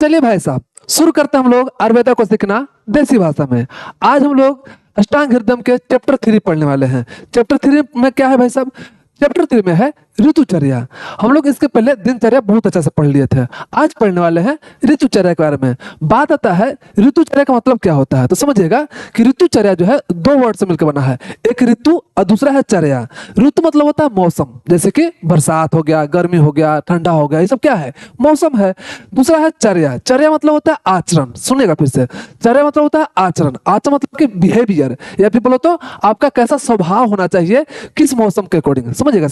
चलिए भाई साहब शुरू करते हैं हम लोग आयुर्वेदा को सीखना देसी भाषा में। आज हम लोग अष्टांग हृदय के चैप्टर 3 पढ़ने वाले हैं। चैप्टर 3 में क्या है भाई साहब? चैप्टर 3 में है ऋतुचर्या। हम लोग इसके पहले दिनचर्या बहुत अच्छा से पढ़ लिए थे। आज पढ़ने वाले हैं ऋतुचर्या के बारे में। बात आता है ऋतुचर्या का मतलब क्या होता है, तो समझिएगा कि ऋतुचर्या जो है दो वर्ड से मिलकर बना है, एक ऋतु और दूसरा है चर्या। ऋतु मतलब होता है मौसम, जैसे कि बरसात हो गया, गर्मी हो गया, ठंडा हो गया, ये सब क्या है? मौसम है। दूसरा है चर्या। चर्या मतलब होता है आचरण। सुनिएगा फिर से, चर्या मतलब होता है आचरण। आचरण मतलब कि बिहेवियर, या फिर बोलो तो आपका कैसा स्वभाव होना चाहिए किस मौसम के अकॉर्डिंग। समझिएगा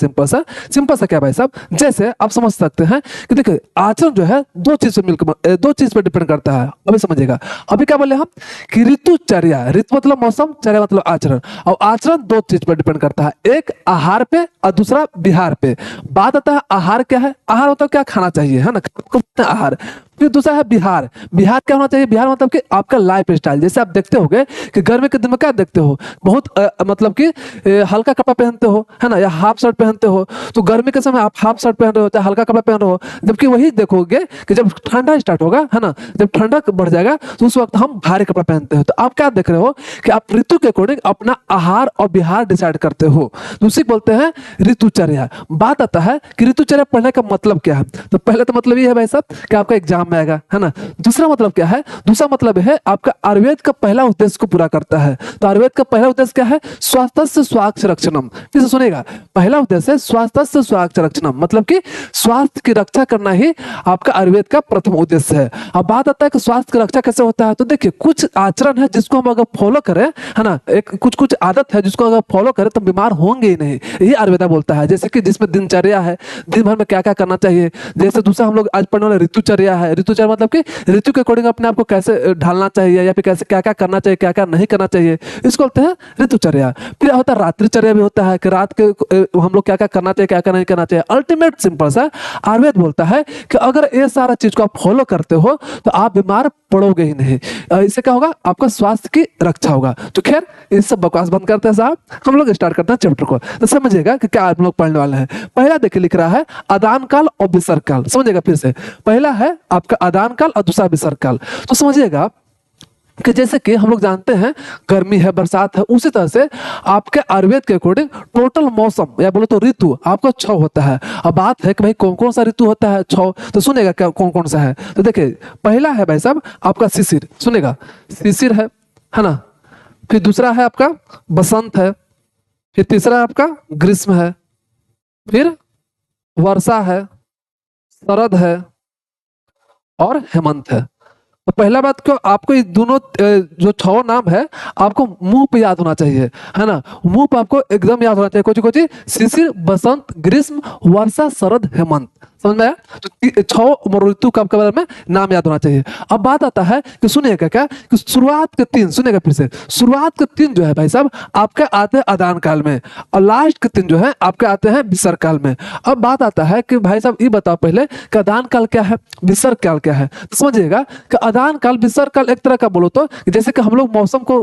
सिंपल सा क्या भाई साहब, जैसे आप समझ सकते हैं कि देखिए आचरण जो है दो चीज पर डिपेंड करता है। अभी समझिएगा, अभी क्या बोले हम कि ऋतुचर्या, ऋतु मतलब मौसम, चर्या मतलब आचरण, और आचरण दो चीज पर डिपेंड करता है, एक आहार पे और दूसरा विहार पे। बात आता है आहार क्या है? आहार होता है क्या खाना चाहिए, है ना, आहार। फिर दूसरा है बिहार। बिहार क्या होना चाहिए? बिहार मतलब कि आपका लाइफ स्टाइल। जैसे आप देखते होंगे कि गर्मी के दिन में क्या देखते हो, बहुत मतलब कि हल्का कपड़ा पहनते हो, है ना, या हाफ शर्ट पहनते हो। तो गर्मी के समय आप हाफ शर्ट पहन रहे हो, चाहे हल्का कपड़ा पहन रहे हो। जबकि वही देखोगे कि जब ठंडा स्टार्ट होगा, है ना, जब ठंडा बढ़ जाएगा तो उस वक्त हम भारी कपड़ा पहनते हैं। तो आप क्या देख रहे हो कि आप ऋतु के अकॉर्डिंग अपना आहार और बिहार डिसाइड करते हो। तो उसी बोलते हैं ऋतुचर्या। बात आता है कि ऋतुचर्या पढ़ने का मतलब क्या है। तो पहले तो मतलब ये है भाई साहब कि आपका एग्जाम में आएगा, है ना। दूसरा मतलब क्या है? दूसरा मतलब है आपका आयुर्वेद का पहला उद्देश्य को पूरा करता है। तो आयुर्वेद का पहला उद्देश्य क्या है? स्वास्थ्य स्वास्थ्य रक्षणम। फिर से सुनेगा, पहला उद्देश्य है स्वास्थ्य स्वास्थ्य रक्षणम, मतलब कि स्वास्थ्य की रक्षा करना ही आपका आयुर्वेद का प्रथम उद्देश्य है। अब बात आता है कि स्वास्थ्य की रक्षा कैसे होता है। तो देखिए कुछ आचरण है जिसको हम अगर फॉलो करें, है ना, एक कुछ आदत है जिसको अगर फॉलो करें तो बीमार होंगे ही नहीं, यही आयुर्वेदा बोलता है। जैसे कि जिसमें दिनचर्या है, दिन भर में क्या क्या करना चाहिए। जैसे दूसरा हम लोग आज पढ़ने वाले ऋतुचर्या है। ऋतुचर्या मतलब कि ऋतु के अकॉर्डिंग अपने आप को कैसे ढालना चाहिए, या फिर कैसे क्या क्या करना चाहिए, क्या क्या नहीं करना चाहिए, इसको बोलते हैं ऋतुचर्या। फिर होता है रात्रिचर्या भी होता है कि रात के हम लोग क्या क्या करना चाहिए, क्या क्या नहीं करना चाहिए। अल्टीमेट सिंपल सा आयुर्वेद बोलता है कि अगर ये सारा चीज को आप फॉलो करते हो तो आप बीमार पड़ोगे ही नहीं। इससे क्या होगा? आपका स्वास्थ्य की रक्षा होगा। तो खैर ये सब बकवास बंद करते हैं साहब, हम लोग स्टार्ट करते हैं चैप्टर को। तो समझिएगा कि क्या हम लोग पढ़ने वाले हैं। पहला देखिए लिख रहा है आदान काल और विसर्ग काल। समझिएगा फिर से, पहला है आपका आदान काल और दूसरा विसर्ग काल। तो समझिएगा कि जैसे कि हम लोग जानते हैं गर्मी है, बरसात है, उसी तरह से आपके आयुर्वेद के अकॉर्डिंग टोटल मौसम या बोलो तो ऋतु आपका 6 होता है। अब बात है कि भाई कौन कौन सा ऋतु होता है 6, तो सुनेगा क्या कौन कौन सा है। तो देखिए पहला है भाई साहब आपका शिशिर। सुनेगा, शिशिर है ना। फिर दूसरा है आपका बसंत है। फिर तीसरा आपका ग्रीष्म है। फिर वर्षा है, शरद है और हेमंत है। तो पहला बात क्यों आपको ये दोनों जो 6 नाम है आपको मुंह पे याद होना चाहिए, है ना। मुंह पे आपको एकदम याद होना चाहिए। कोची शिशिर, बसंत, ग्रीष्म, वर्षा, शरद, हेमंत। समझ में आया? तो 6 ऋतु का आपके बारे में नाम याद होना चाहिए। अब बात आता है कि सुनिएगा क्या कि शुरुआत के 3, सुनिएगा फिर से, शुरुआत के 3 जो है भाई साहब आपके आते हैं आदान काल में, और लास्ट के 3 जो है आपके आते हैं विसर्ग काल में। अब बात आता है कि भाई साहब ये बताओ पहले कि आदान काल क्या है, विसर्ग काल क्या है। तो समझिएगा कि आदान काल, विसर्ग काल एक तरह का बोलो तो जैसे कि हम लोग मौसम को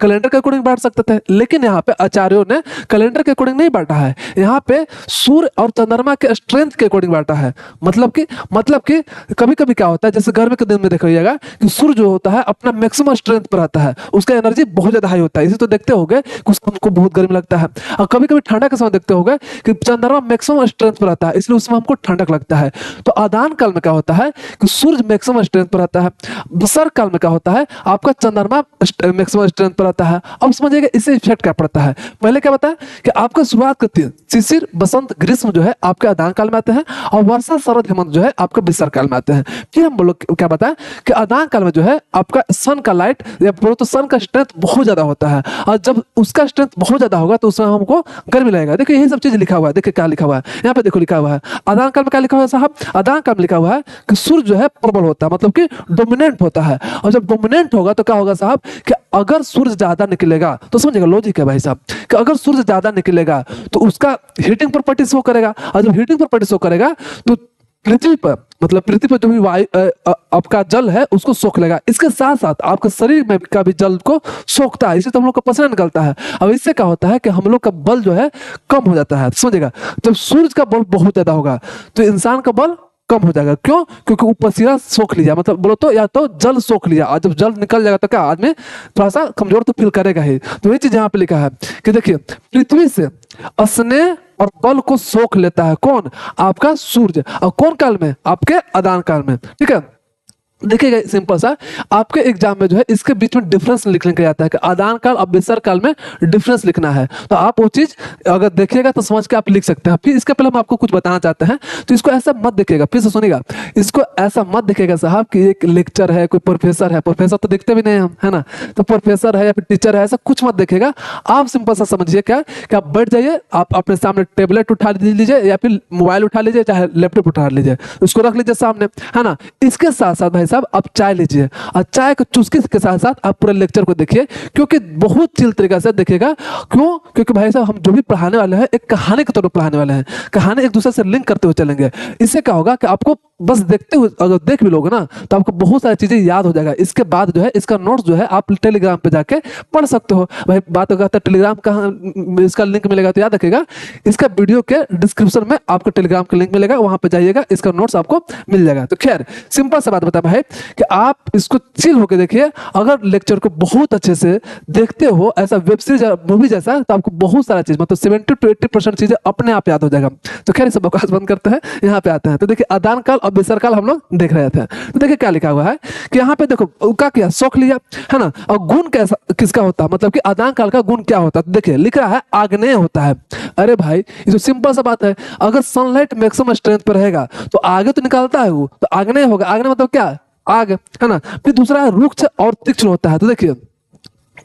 कैलेंडर के अकॉर्डिंग बांट सकते थे, लेकिन यहाँ पे आचार्यों ने कैलेंडर के अकॉर्डिंग नहीं बांटा है। यहाँ पे सूर्य और चंद्रमा के स्ट्रेंथ के अकॉर्डिंग बांटा है। मतलब कि कभी कभी क्या होता है, जैसे गर्मी के दिन में देखिएगा कि सूर्य जो होता है अपना मैक्सिमम स्ट्रेंथ पर आता है, उसका एनर्जी बहुत ज्यादा हाई होता है। इसे तो देखते होंगे कि हमको बहुत गर्मी लगता है। और कभी कभी ठंडा के समय देखते होंगे कि चंद्रमा मैक्सिमम स्ट्रेंथ पर आता है, इसलिए उसमें हमको ठंडक लगता है। तो आदान काल में क्या होता है कि सूर्य मैक्सिमम स्ट्रेंथ पर आता है। विसर्ग काल में क्या होता है आपका चंद्रमा मैक्सिमम स्ट्रेंथ पर आता है। अब समझिएगा इससे इफेक्ट क्या पड़ता है। पहले क्या बताया कि आपका शुरुआत के 3 शिशिर, बसंत, ग्रीष्म जो है आपके आदान काल में आते हैं, और वर्षा, शरद, हेमंत जो है आपका विसर्ग काल में आते हैं। फिर हम बोलो क्या बताया कि आदान काल में जो है आपका सन का लाइट या बोलो तो सन का स्ट्रेंथ बहुत ज्यादा होता है, और जब उसका स्ट्रेंथ बहुत ज्यादा होगा तो उसमें हमको गर्मी लगेगा। देखिए यही सब चीज लिखा हुआ है। देखिए क्या लिखा हुआ है यहाँ पे, देखो लिखा हुआ है आदान काल में क्या लिखा हुआ है साहब। आदान काल में लिखा हुआ है कि सूर्य जो है प्रबल होता है, मतलब कि डोमिनेंट होता है। और जब डोमिनेंट होगा तो क्या होगा साहब कि अगर सूर्य ज्यादा निकलेगा, तो समझिएगा लॉजिक है भाई साहब, कि अगर सूर्य ज्यादा निकलेगा तो उसका हीटिंग प्रॉपर्टी शो करेगा, और जब हीटिंग प्रॉपर्टी शो करेगा तो पृथ्वी पर, मतलब पृथ्वी पर जो भी वायु आपका जल है उसको सोख लेगा। इसके साथ साथ आपके शरीर में का भी जल को सोखता है, इससे तो हम लोग का पसीना निकलता है। अब इससे क्या होता है कि हम लोग का बल जो है कम हो जाता है। समझिएगा, जब सूर्य का बल बहुत ज्यादा होगा तो इंसान का बल कम हो जाएगा। क्यों? क्योंकि वो पसीना सोख लिया, मतलब बोलो तो या तो जल सोख लिया, और जब जल निकल जाएगा तो क्या आदमी थोड़ा सा कमजोर तो फील करेगा ही। तो ये चीज यहाँ पे लिखा है कि देखिए, पृथ्वी से स्नेह और बल को सोख लेता है कौन? आपका सूर्य। और कौन काल में? आपके अदान काल में। ठीक है, देखिएगा सिंपल सा, आपके एग्जाम में जो है इसके बीच में डिफरेंस लिखने का आता है कि आदान काल और बिसर काल में डिफरेंस लिखना है। तो आप वो चीज अगर देखिएगा तो समझ के आप लिख सकते हैं। फिर इसके पहले हम आपको कुछ बताना चाहते हैं, तो इसको ऐसा मत देखिएगा, फिर से सुनिएगा, इसको ऐसा मत देखिएगा साहब कि एक लेक्चर है, कोई प्रोफेसर है। प्रोफेसर तो देखते भी नहीं हम, है ना, तो प्रोफेसर है या फिर टीचर है, ऐसा कुछ मत देखिएगा। आप सिंपल सा समझिए क्या कि आप बैठ जाइए, आप अपने सामने टेबलेट उठा लीजिए या फिर मोबाइल उठा लीजिए, चाहे लैपटॉप उठा लीजिए, उसको रख लीजिए सामने, है ना। इसके साथ साथ भाई साहब आप चाय लीजिए, और चाय को चुस्की के साथ साथ आप पूरे लेक्चर को देखिए, क्योंकि बहुत चिल तरीके से देखिएगा। क्यों? क्योंकि भाई साहब हम जो भी पढ़ाने वाले हैं एक कहानी के तौर पर पढ़ाने वाले हैं, कहानी एक दूसरे से लिंक करते हुए चलेंगे। इससे क्या होगा कि आपको बस देखते हुए अगर देख भी लोगे ना तो आपको बहुत सारी चीजें याद हो जाएगा। इसके बाद जो है इसका नोट्स जो है आप टेलीग्राम पे जाके पढ़ सकते हो। भाई बात करते हैं टेलीग्राम कहाँ इसका लिंक मिलेगा, तो याद रखिएगा इसका वीडियो के डिस्क्रिप्शन में आपको टेलीग्राम का लिंक मिलेगा, वहां पे जाइएगा, इसका नोट्स आपको मिल जाएगा। तो खैर सिंपल सा बात बता भाई कि आप इसको चिल होकर देखिए। अगर लेक्चर को बहुत अच्छे से देखते हो, ऐसा वेब सीरीज मूवी जैसा, तो आपको बहुत सारा चीज मतलब 70 to 80% चीजें अपने आप याद हो जाएगा। तो खैर इसे बकवास बंद करते हैं, यहाँ पे आते हैं। तो देखिए आदान काल और बिसर काल हम लोग देख रहे थे। तो देखिए क्या लिखा हुआ है कि यहाँ पे देखो क्या किया, सोख लिया, है ना। और गुण कैसा किसका होता है, मतलब कि आदान काल का गुण क्या होता है? तो देखिए लिख रहा है आग्नेय होता है। अरे भाई ये तो सिंपल सा बात है, अगर सनलाइट मैक्सिमम स्ट्रेंथ पर रहेगा तो आगे तो निकालता है वो, तो आग्नेय होगा। आग्नेय मतलब क्या? आग, है ना। फिर दूसरा है रुक्ष और तीक्ष्ण होता है। तो देखिए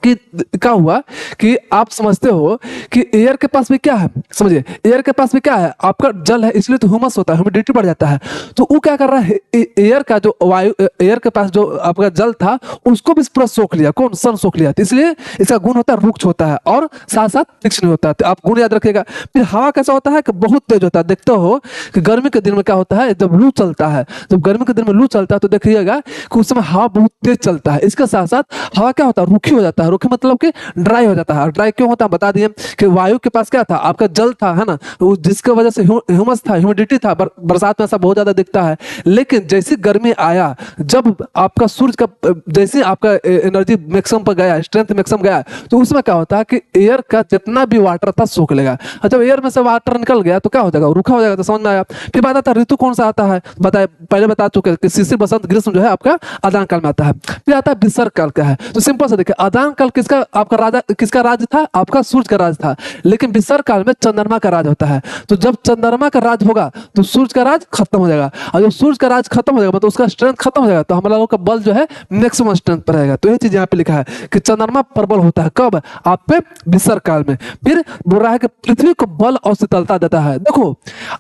कि क्या हुआ कि आप समझते हो कि एयर के पास भी क्या है, समझिए एयर के पास भी क्या है, आपका जल है, इसलिए तो ह्यूमस होता है, ह्यूमिडिटी बढ़ जाता है। तो वो क्या कर रहा है, एयर का जो वायु, एयर के पास जो आपका जल था उसको भी पूरा सोख लिया, कौन? सन सोख लिया। तो इसलिए इसका गुण होता है रुक्ष होता है और साथ साथ तीक्ष्ण होता है। तो आप गुण याद रखिएगा। फिर हवा कैसा होता है कि बहुत तेज होता है। देखते हो कि गर्मी के दिन में क्या होता है, जब लू चलता है, जब गर्मी के दिन में लू चलता है तो देखिएगा कि उस समय हवा बहुत तेज चलता है। इसके साथ साथ हवा क्या होता है, रुखी हो जाता है। रुखी मतलब कि ड्राई हो जाता है। ड्राई क्यों होता है बता दिए कि वायु के पास क्या था, आपका जल था, है ना, जिसके वजह से ह्यूमस था, ह्यूमिडिटी था। बरसात में ऐसा बहुत ज्यादा दिखता है। लेकिन जैसी गर्मी आया, जब आपका सूर्य का जैसे आपका एनर्जी मैक्सिमम पर गया, स्ट्रेंथ मैक्सिमम गया, तो उसमें क्या होता है कि एयर का जितना भी वाटर था सोख लेगा। जब एयर में से वाटर निकल गया तो क्या हो जाएगा, रूखा हो जाएगा। तो समझ में आया। फिर बात आता है ऋतु कौन सा आता है, बताए पहले बता चुके कि शिशिर बसंत ग्रीष्म जो है आपका आदान काल में आता है। फिर आता है बिसर काल का है। तो सिंपल से देखिए आदान काल किसका, आपका राजा किसका राज था, आपका सूर्य का राज था। लेकिन बिसर काल में चंद्रमा का राज होता है। तो जब चंद्रमा का राज होगा तो सूर्य का राज खत्म हो जाएगा, और जब सूर्य का राज खत्म हो जाएगा मतलब उसका स्ट्रेंथ खत्म हो जाएगा, तो हम लोगों का बल जो है मैक्सिमम स्ट्रेंथ पर रहेगा। तो ये चीज यहाँ पे लिखा है कि चंद्रमा प्रबल होता है कब, आप पे बिसर काल में। फिर बोल रहा है कि पृथ्वी को बल और शीतलता देता है। देखो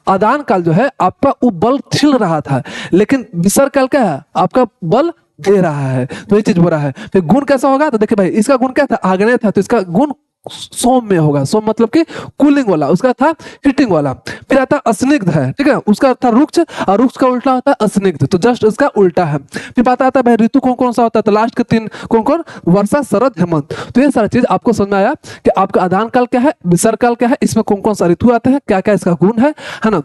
आदान काल जो है आपका वो बल छिल रहा था, लेकिन बिसर काल क्या है, आपका बल दे रहा है। तो ये चीज बोल रहा है। फिर गुण कैसा होगा, तो देखिए भाई इसका गुण क्या था, आग्नेय था, तो इसका गुण सौम्य होगा। सौम्य मतलब कि कूलिंग वाला, उसका था हीटिंग वाला। फिर आता अस्निग्ध है, ठीक है, उसका था रुक्ष, और रुक्ष का उल्टा होता है अस्निग्ध, तो जस्ट इसका उल्टा है। फिर बात आता है भाई ऋतु कौन कौन सा होता है, तो लास्ट के तीन कौन कौन, वर्षा शरद हेमंत। तो ये सारी चीज आपको समझ में आया कि आपका आदान काल क्या है, बिसर काल क्या है, इसमें कौन कौन सा ऋतु आते हैं, क्या क्या इसका गुण है ना।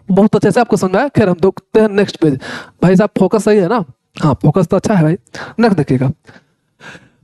बहुत अच्छे से आपको समझ में आया। खैर हम देखते हैं नेक्स्ट पेज। भाई साहब फोकस सही है ना, हाँ फोकस तो अच्छा है भाई। नेक्स्ट देखिएगा,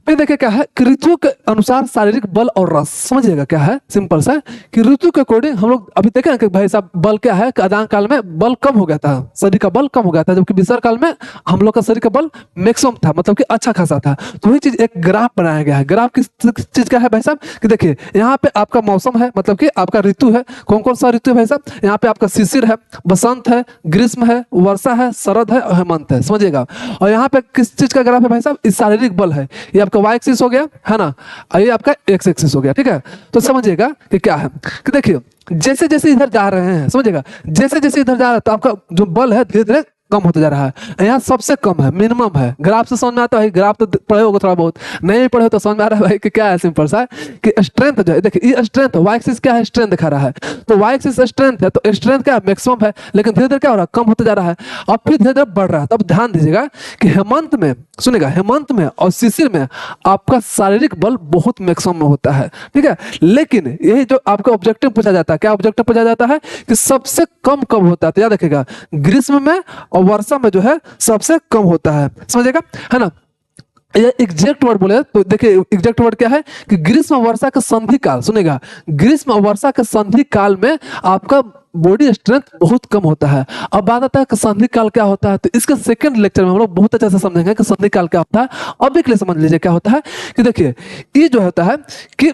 फिर देखिए क्या है कि ऋतु के अनुसार शारीरिक बल और रस। समझिएगा क्या है, सिंपल सा कि ऋतु के अकॉर्डिंग हम लोग अभी देखे ना कि भाई साहब बल क्या है कि आदान काल में बल कम हो गया था, शरीर का बल कम हो गया था, जबकि बिसर काल में हम लोग का शरीर का बल मैक्सिमम था, मतलब कि अच्छा खासा था। तो वही चीज एक ग्राफ बनाया गया है। ग्राफ किस चीज का है भाई साहब कि देखिए यहाँ पे आपका मौसम है, मतलब कि आपका ऋतु है, कौन कौन सा ऋतु है भाई साहब, यहाँ पे आपका शिशिर है, बसंत है, ग्रीष्म है, वर्षा है, शरद है और हेमंत है। समझिएगा। और यहाँ पे किस चीज का ग्राफ है भाई साहब, इस शारीरिक बल है। ये आपका वाई एक्सिस हो गया, है ना, ये आपका एक्स एक्सिस हो गया। ठीक है, तो समझिएगा कि क्या है कि देखिए जैसे जैसे इधर जा रहे हैं, समझिएगा जैसे जैसे इधर जा रहे हैं तो आपका जो बल है धीरे धीरे कम होता जा रहा है। यहाँ सबसे कम है, मिनिमम है। ग्राफ से समझ में आता है, ग्राफ तो पढ़े होगा थोड़ा बहुत, नहीं पढ़े तो समझ में आ रहा है भाई कि क्या है, सिंपल सा कि स्ट्रेंथ जो है, देखिए ये स्ट्रेंथ वाई एक्सिस क्या है, स्ट्रेंथ दिखा रहा है, तो वाई एक्सिस स्ट्रेंथ है, तो स्ट्रेंथ क्या मैक्सिमम है, लेकिन धीरे धीरे क्या हो रहा है, कम होता जा रहा है, अब फिर धीरे धीरे बढ़ रहा है। तब ध्यान दीजिएगा कि हेमंत में, सुनिएगा, हेमंत में और शिशिर में आपका शारीरिक बल बहुत मैक्सिमम में होता है, ठीक है। लेकिन यही जो आपका ऑब्जेक्टिव पूछा जाता है, क्या ऑब्जेक्टिव पूछा जाता है कि सबसे कम कब होता है, तो याद रखिएगा ग्रीष्म में और वर्षा में जो है सबसे कम होता है, समझिएगा, है ना। ये एग्जैक्ट वर्ड बोले तो देखिए एग्जैक्ट वर्ड क्या है कि ग्रीष्म और वर्षा का संधि काल, सुनेगा, ग्रीष्म और वर्षा के संधि काल में आपका बॉडी स्ट्रेंथ बहुत कम होता है। अब बात आता है कि संधि काल क्या होता है, तो इसके सेकंड लेक्चर में हम लोग बहुत अच्छे से समझेंगे कि संधि काल क्या होता है। अब एक लिए समझ लीजिए क्या होता है कि देखिए ये जो होता है कि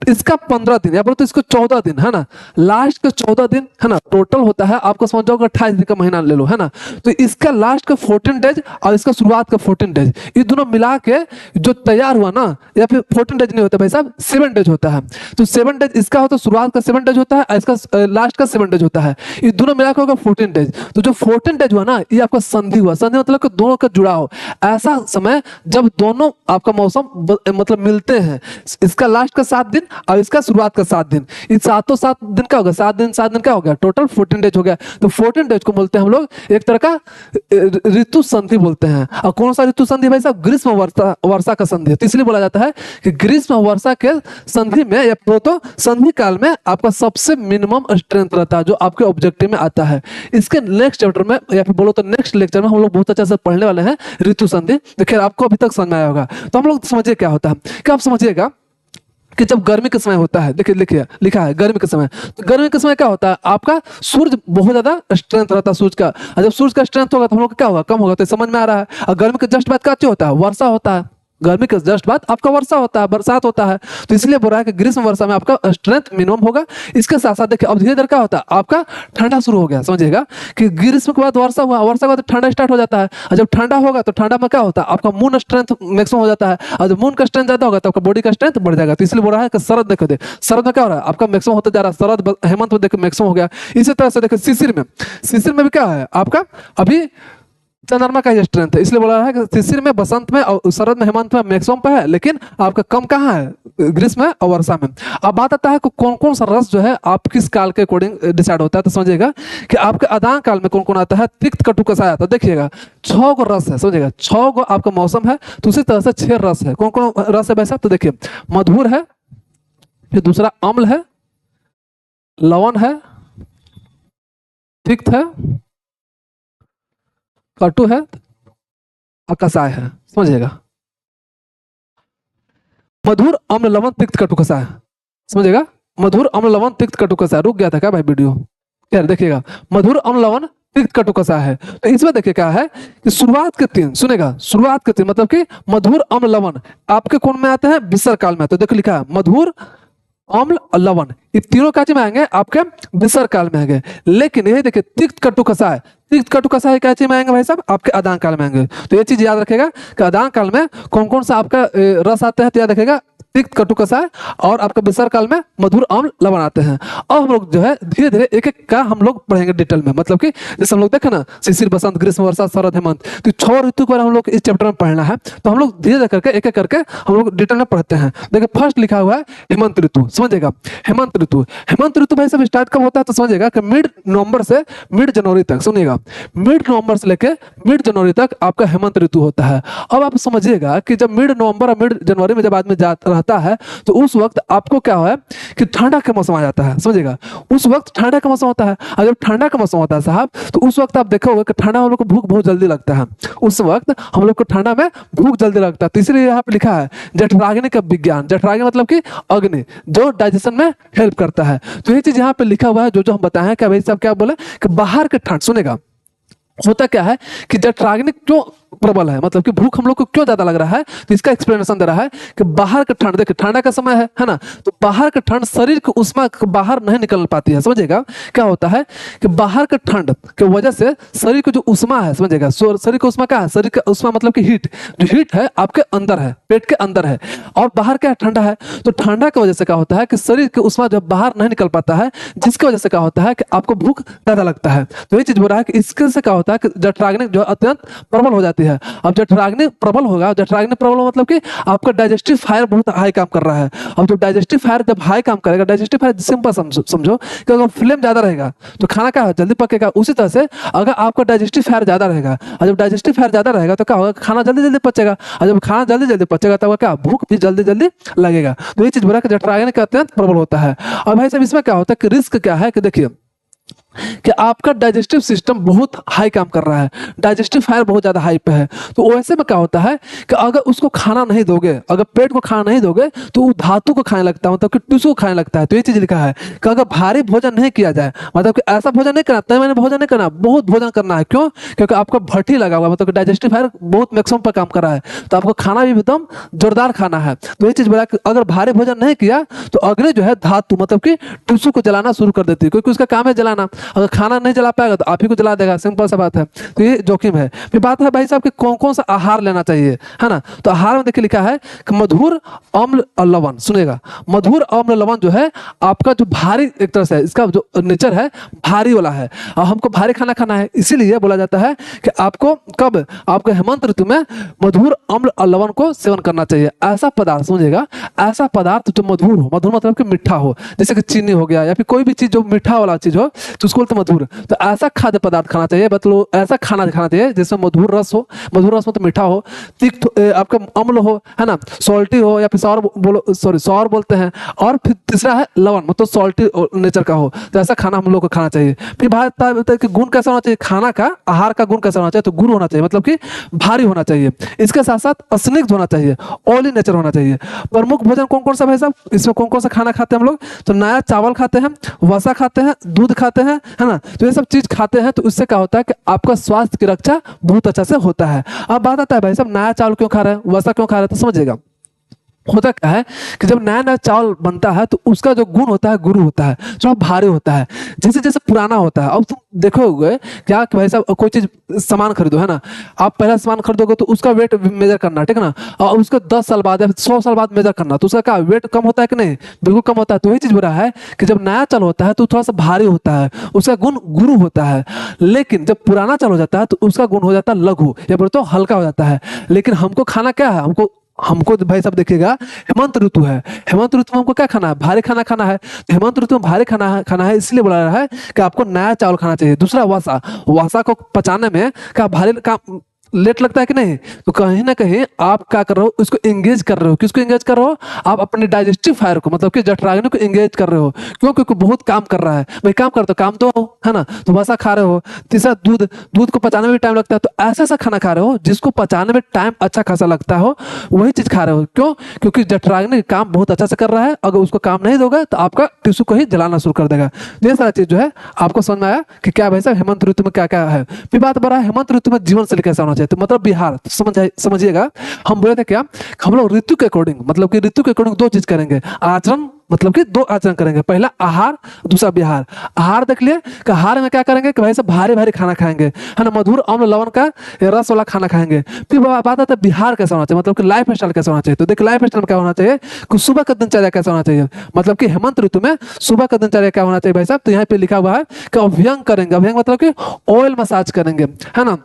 इसका 15 दिन या बोलो तो इसको 14 दिन, है ना, लास्ट का 14 दिन, है ना, टोटल होता है आपको समझ जाओगे 28 दिन का महीना ले लो, है ना, तो इसका लास्ट का 14 डेज और इसका शुरुआत का 14 डेज, ये दोनों मिला के जो तैयार हुआ ना, या फिर 14 डेज नहीं होता भाई साहब, 7 डेज होता है। तो 7 डेज इसका होता है, शुरुआत का 7 डेज होता है, इसका लास्ट का 7 डेज होता है, ये दोनों मिला के होगा 14 डेज। तो जो 14 डेज हुआ ना, ये आपका संधि हुआ, संधि मतलब कि दोनों का जुड़ा हो, ऐसा समय जब दोनों आपका मौसम मतलब मिलते हैं, इसका लास्ट का 7 दिन और इसका शुरुआत का 7 दिन, इस 7 दिन का होगा, 7 दिन क्या हो गया, टोटल 14 डेज हो गया। तो 14 डेज को बोलते हैं हम लोग एक तरह का ऋतु संधि बोलते हैं। और कौन सा ऋतु संधि भाई साहब, ग्रीष्म वर्षा का संधि। तो इसलिए बोला जाता है कि ग्रीष्म वर्षा के संधि में या तो संधि काल में आपका सबसे मिनिमम स्ट्रेंथ रहता है, जो आपके ऑब्जेक्टिव में आता है। इसके नेक्स्ट चैप्टर में या फिर बोलो तो नेक्स्ट लेक्चर में हम लोग बहुत अच्छे से पढ़ने वाले हैं ऋतु संधि। तो खैर आपको अभी तक समझ में आया होगा। तो हम लोग समझिए क्या होता है, क्या आप समझिएगा कि जब गर्मी के समय होता है, देखिए लिखिए लिखा है गर्मी के समय, तो गर्मी के समय क्या होता है, आपका सूर्य बहुत ज्यादा स्ट्रेंथ रहता है सूर्य का, और जब सूर्य का स्ट्रेंथ होगा तो हम लोग क्या होगा, कम होगा, तो समझ में आ रहा है। और गर्मी के जस्ट बाद क्या होता है, वर्षा होता है, गर्मी के जस्ट बाद आपका वर्षा होता है, बरसात होता है। तो इसलिए बोल रहा है कि ग्रीष्म वर्षा में आपका स्ट्रेंथ मिनिमम होगा। इसके साथ साथ देखिए अब धीरे धीरे क्या होता है, आपका ठंडा शुरू हो गया, समझिएगा कि ग्रीष्म के बाद वर्षा हुआ, वर्षा के बाद ठंडा स्टार्ट हो जाता है, और जब ठंडा होगा तो ठंडा में क्या होता है, आपका मून स्ट्रेंथ मैक्सिमम हो जाता है, और जब मून का स्ट्रेंथ ज्यादा होगा तो आपका बॉडी का स्ट्रेंथ बढ़ जाएगा। तो इसलिए बोल रहा है कि शरद देखो दे, शरद में क्या हो रहा है, आपका मैक्सिमम होता जा रहा है, शरद हेमंत में देखो मैक्सिमम हो गया। इसी तरह से देखो शिशिर में भी क्या है, आपका अभी चंद्रमा का स्ट्रेंथ है, इसलिए बोला रहा है कि शिशिर में, बसंत में और शरद में, हेमंत में मैक्सिमम पे है, लेकिन आपका कम कहाँ है, ग्रीष्म में और वर्षा में। अब बात आता है कि कौन कौन सा रस जो है आप किस काल के अकॉर्डिंग डिसाइड होता है। तो समझिएगा कि आपके अदान काल में कौन कौन आता है, तिक्त कटु कषाय आता है। देखिएगा 6 गो रस है, समझिएगा 6 गो आपका मौसम है, तो उसी तरह से 6 रस है। कौन कौन रस है भाई साहब, तो देखिए मधुर है, फिर दूसरा अम्ल है, लवण है, तिक्त है, कटु है, कषाय है, समझिएगा मधुर अम्ल लवण तिक्त कटु कषाय, समझिएगा मधुर अम्ल लवण तिक्त कटु कषाय। रुक गया था क्या भाई वीडियो, यार देखिएगा मधुर अम्ल लवण तिक्त कटु कषाय है। तो इसमें देखिए क्या है कि शुरुआत के 3, सुनेगा शुरुआत के 3 मतलब कि मधुर अम्ल लवण आपके कौन में आते हैं, विसर काल में। तो देखो लिखा है मधुर अम्ल और लवण, ये तीनों काचे में आएंगे आपके विसर काल में आएंगे। लेकिन ये देखिए तिक्त कटु कषाय, तिक्त कटु कषाय क्या चीज में आएंगे भाई साहब, आपके अदान काल में आएंगे। तो ये चीज याद रखेगा कि अदान काल में कौन कौन सा आपका रस आते हैं, तो याद रखेगा तिक्त कटु कषाय, और आपका विसर काल में मधुर अम्ल लवण आते हैं। और हम लोग जो है धीरे धीरे एक एक का हम लोग पढ़ेंगे डिटेल में, मतलब कि जैसे हम लोग देखे ना शिशिर, बसंत, ग्रीष्म, वर्षा, शरद, हेमंत, तो 6 ऋतु को हम लोग इस चैप्टर में पढ़ना है। तो हम लोग धीरे धीरे करके एक एक करके हम लोग डिटेल में पढ़ते हैं। देखिए फर्स्ट लिखा हुआ है हेमंत ऋतु, समझिएगा हेमंत ऋतु। हेमंत ऋतु भाई सब स्टार्ट कब होता है, तो समझिएगा कि मिड नवंबर से मिड जनवरी तक, सुनिएगा मिड नवंबर से लेकर मिड जनवरी तक आपका हेमंत ऋतु होता है। अब आप समझिएगा कि जब मिड नवंबर और मिड जनवरी में जब आदमी रहता है, तो उस वक्त आपको क्या है कि ठंडा का मौसम आ जाता है, समझिएगा उस वक्त ठंडा का मौसम होता है। और जब ठंडा का मौसम होता है साहब, तो उस वक्त आप देखोगे कि ठंडा हम लोग को भूख बहुत जल्दी लगता है, उस वक्त हम लोग को ठंडा में भूख जल्दी लगता है। तो इसलिए यहाँ पे लिखा है जठराग्नि का विज्ञान, जठराग्नि मतलब कि अग्नि जो डाइजेशन में हेल्प करता है। तो ये चीज यहाँ पे लिखा हुआ है, जो हम बताए हैं क्या भाई साहब, क्या बोले कि बाहर के ठंड, सुनेगा होता क्या है कि जठराग्नि जो प्रबल है, मतलब कि भूख हम लोग को क्यों ज्यादा लग रहा है, तो इसका एक्सप्लेनेशन दे रहा है कि बाहर का ठंड, देखिए ठंडा का समय है ना, तो बाहर का ठंड शरीर की उष्मा बाहर नहीं निकल पाती है, समझिएगा क्या होता है कि बाहर का ठंड की वजह से शरीर की जो उष्मा है, समझिएगा शरीर की उष्मा क्या है, शरीर का उष्मा मतलब कि हीट, जो हीट है आपके अंदर है, पेट के अंदर है, और बाहर क्या ठंडा है, तो ठंडा की वजह से क्या होता है कि शरीर की उष्मा जब बाहर नहीं निकल पाता है, जिसकी वजह से क्या होता है कि आपको भूख ज्यादा लगता है। तो ये चीज बोल रहा है कि इसके से क्या होता है कि जठराग्नि जो अत्यंत प्रबल हो जाती है। अब जठराग्नि प्रबल होगा, जठराग्नि प्रबल हो मतलब कि आपका डाइजेस्टिव फायर बहुत हाई काम कर रहा है। अब जब डाइजेस्टिव फायर जब हाई काम करेगा, डाइजेस्टिव फायर सिंपल समझो कि अगर फ्लेम ज्यादा रहेगा तो खाना क्या है जल्दी पकेगा, उसी तरह से अगर आपका डाइजेस्टिव फायर ज्यादा रहेगा, और जब डाइजेस्टिव फायर ज्यादा रहेगा तो क्या होगा, खाना जल्दी जल्दी पचेगा, और जब खाना जल्दी जल्दी पचेगा तब क्या भूख भी जल्दी जल्दी लगेगा। तो ये चीज बोला कि जठराग्नि का अत्यंत प्रबल होता है। और भाई साहब इसमें क्या होता है कि रिस्क क्या है कि देखिए कि आपका डाइजेस्टिव सिस्टम बहुत हाई काम कर रहा है, डाइजेस्टिव फायर बहुत ज्यादा हाई पे है, तो वैसे में क्या होता है कि अगर उसको खाना नहीं दोगे, अगर पेट को खाना नहीं दोगे तो वो धातु को खाने लगता है, मतलब कि टिश्यू को खाने लगता है। तो ये चीज लिखा है कि अगर भारी भोजन नहीं किया जाए, मतलब कि ऐसा भोजन नहीं करना, तय मैंने भोजन नहीं करना, बहुत भोजन करना है, क्यों, क्योंकि आपका भट्टी लगा हुआ, मतलब कि डाइजेस्टिव फायर बहुत मैक्सिमम पर काम कर रहा है, तो आपको खाना भी एकदम जोरदार खाना है। तो ये चीज बोला कि अगर भारी भोजन नहीं किया तो अग्नि जो है धातु मतलब कि टिश्यू को जलाना शुरू कर देती है, क्योंकि उसका काम है जलाना, अगर खाना नहीं जला पाएगा तो आप ही को जला देगा, सिंपल सा बात है। तो ये जोखिम है। फिर बात है भाई साहब कि कौन कौन सा आहार लेना चाहिए, है ना, तो आहार में देखिए लिखा है कि मधुर अम्ल और लवण, सुनिएगा मधुर अम्ल लवण जो है आपका जो भारी एक तरह से इसका जो नेचर है भारी वाला है, और हमको भारी खाना खाना है, इसीलिए बोला जाता है कि आपको कब, आपको हेमंत ऋतु में मधुर अम्ल और लवण को सेवन करना चाहिए। ऐसा पदार्थ, समझिएगा ऐसा पदार्थ जो मधुर हो, मधुर मतलब कि मीठा हो, जैसे कि चीनी हो गया या फिर कोई भी चीज जो मीठा वाला चीज हो तो उसको बोलते मधुर। तो ऐसा खाद्य पदार्थ खाना चाहिए, मतलब ऐसा खाना खाना चाहिए जिसमें मधुर रस हो, मधुर रस मतलब मीठा हो, तिक्त आपका अम्ल हो, है ना, सॉल्टी हो, या फिर सौर बोलो, सॉरी सौर बोलते हैं, और फिर तीसरा है लवण मतलब सॉल्टी नेचर का हो। तो ऐसा खाना हम लोग को खाना चाहिए। फिर बात है कि गुण कैसा होना चाहिए, खाना का आहार का गुण कैसा होना चाहिए, तो गुण होना चाहिए मतलब कि भारी होना चाहिए, इसके साथ साथ स्निग्ध होना चाहिए, ऑयली नेचर होना चाहिए। प्रमुख भोजन कौन कौन सा भाई साहब, इसमें कौन कौन सा खाना खाते हैं हम लोग, तो नया चावल खाते हैं, वसा खाते हैं, दूध खाते हैं, है ना, तो ये सब चीज खाते हैं, तो इससे क्या होता है कि आपका स्वास्थ्य की रक्षा बहुत अच्छा से होता है। अब बात आता है भाई साहब नया चावल क्यों खा रहे हैं, वसा क्यों खा रहे हैं, तो समझिएगा होता क्या है कि जब नया नया चावल बनता है तो उसका जो गुण होता है गुरु होता है, थोड़ा भारी होता है, जैसे जैसे पुराना होता है। अब तुम देखोगे क्या कि भाई साहब कोई चीज सामान खरीदो, है ना, आप पहला सामान खरीदोगे तो उसका वेट मेजर करना, ठीक है ना, और उसको 10 साल बाद या 100 साल बाद मेजर करना, तो उसका क्या वेट कम होता है कि नहीं, बिल्कुल कम होता है। तो वही चीज हो रहा है कि जब नया चावल होता है तो थोड़ा सा भारी होता है, उसका गुण गुरु होता है, लेकिन जब पुराना चावल हो जाता है तो उसका गुण हो जाता है लघु या बोले तो हल्का हो जाता है। लेकिन हमको खाना क्या है, हमको हमको भाई साहब देखिएगा हेमंत ऋतु है, हेमंत ऋतु में हमको क्या खाना है, भारी खाना खाना है। तो हेमंत ऋतु में भारी खाना है, इसलिए बोला रहा है कि आपको नया चावल खाना चाहिए। दूसरा वसा, वसा को पचाने में क्या भारी काम लेट लगता है कि नहीं, तो कहीं ना कहीं आप क्या कर रहे हो, उसको एंगेज कर रहे हो, किसको एंगेज कर रहे हो, आप अपने डाइजेस्टिव फायर को मतलब कि जठराग्नि को एंगेज कर रहे हो, क्यों, क्योंकि बहुत काम कर रहा है भाई, काम करते हो काम तो हो, है ना, तो वैसा खा रहे हो। तीसरा दूध, दूध को पचाने में भी टाइम लगता है, तो ऐसा ऐसा खाना खा रहे हो जिसको पचाने में टाइम अच्छा खासा लगता हो, वही चीज खा रहे हो, क्यों, क्योंकि जठराग्नि काम बहुत अच्छा से कर रहा है, अगर उसको काम नहीं दोगे तो आपका टिश्यू को ही जलाना शुरू कर देगा। ये सारा चीज जो है आपको समझ में आया कि क्या भाई साहब हेमंत ऋतु में क्या क्या है। फिर बात बड़ा हेमंत ऋतु में जीवन शैली कैसा होना चाहिए, तो मतलब बिहार समझिएगा, हम बोले थे क्या, हम लोग ऋतु के अकॉर्डिंग मतलब कि ऋतु के अकॉर्डिंग दो चीज करेंगे, आचरण मतलब कि दो आचरण करेंगे, पहला आहार, दूसरा बिहार। आहार देख लिए कि आहार में क्या करेंगे कि भाई सब भारी भारी खाना खाएंगे, है ना, मधुर अम्ल लवण का रस वाला खाना खाएंगे। फिर बात आता है बिहार कैसा होना चाहिए, मतलब कि लाइफ स्टाइल कैसा होना चाहिए। तो देखिए लाइफ स्टाइल में क्या होना चाहिए कि सुबह का दिनचर्या कैसा होना चाहिए, मतलब कि हेमंत ऋतु में सुबह का दिनचर्या क्या होना चाहिए भाई साहब, तो यहाँ पे लिखा हुआ है कि अभ्यंग करेंगे, अभ्यंग मतलब कि ऑयल मसाज करेंगे, है ना,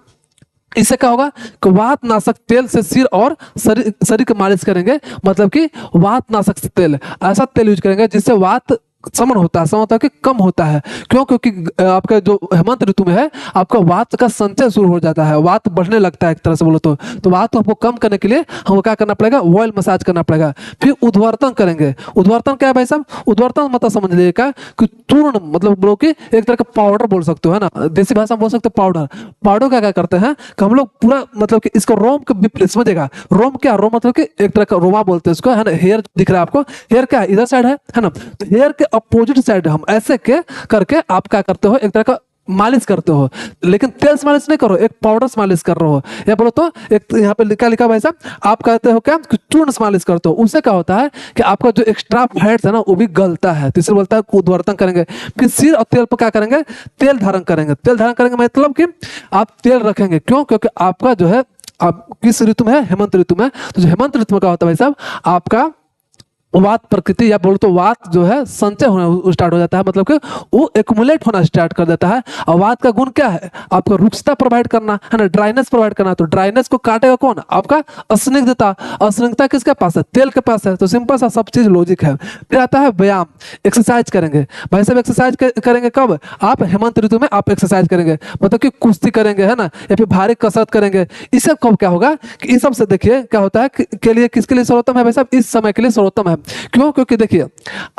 इससे क्या होगा कि वात नाशक तेल से सिर और शरीर की मालिश करेंगे, मतलब कि वात नाशक तेल, ऐसा तेल यूज करेंगे जिससे वात समन होता है, समन होता है कि कम होता है, क्यों, क्योंकि आपका जो हेमंत ऋतु में है आपका वात का संचय शुरू हो जाता है, वात बढ़ने लगता है एक तरह से बोलो तो वात को हमको कम करने के लिए हमको क्या करना पड़ेगा, ऑयल मसाज करना पड़ेगा। फिर उद्वर्तन करेंगे। उद्वर्तन क्या है भाई साहब, उद्वर्तन मतलब समझ लीजिएगा कि चूर्ण मतलब बोलो कि एक तरह का पाउडर बोल सकते हो, है ना, देसी भाषा में बोल सकते हो पाउडर। पाउडर क्या क्या करते हैं कि हम लोग पूरा मतलब कि इसको रोम के विपरीत समझेगा, रोम क्या, रोम मतलब कि एक तरह का रोमा बोलते हैं इसको, है ना, हेयर दिख रहा है आपको, हेयर क्या इधर साइड है ना, तो हेयर के अपोजिट साइड हम ऐसे के करके आप क्या करते हो, एक तरह का मालिश करते हो, लेकिन तेल से मालिश नहीं करो, एक पाउडर से मालिश कर रहे हो, या बोलो तो एक यहाँ पे लिखा लिखा भाई साहब, आप कहते हो क्या कि चूर्ण से मालिश करते हो, उससे क्या होता है कि आपका जो एक्स्ट्रा फैट्स है ना वो भी गलता है। तो इसलिए बोलता है उद्वर्तन करेंगे। फिर सिर और तेल पर क्या करेंगे, तेल धारण करेंगे। तेल धारण करेंगे मतलब कि आप तेल रखेंगे, क्यों? क्योंकि आपका जो है, आप किस ऋतु में है, हेमंत ऋतु में। तो जो हेमंत ऋतु में क्या होता है भाई साहब, आपका वात प्रकृति या बोलो तो वात जो है संचय होना स्टार्ट हो जाता है, मतलब कि वो एक्युमुलेट होना स्टार्ट कर देता है। और वात का गुण क्या है, आपको रुक्षता प्रोवाइड करना है ना, ड्राइनेस प्रोवाइड करना। तो ड्राइनेस को काटेगा कौन, आपका अस्निग्धता। अस्निग्धता किसके पास है, तेल के पास है। तो सिंपल सा सब चीज लॉजिक है। फिर आता है व्यायाम, एक्सरसाइज करेंगे भाई साहब। एक्सरसाइज करेंगे कब, आप हेमंत ऋतु में आप एक्सरसाइज करेंगे, मतलब कि कुश्ती करेंगे है ना, या फिर भारी कसरत करेंगे। इस सब कब क्या होगा कि इस सब से देखिए क्या होता है के लिए, किसके लिए सर्वोत्तम है भाई साहब, इस समय के लिए सर्वोत्तम है। क्यों? क्योंकि देखिए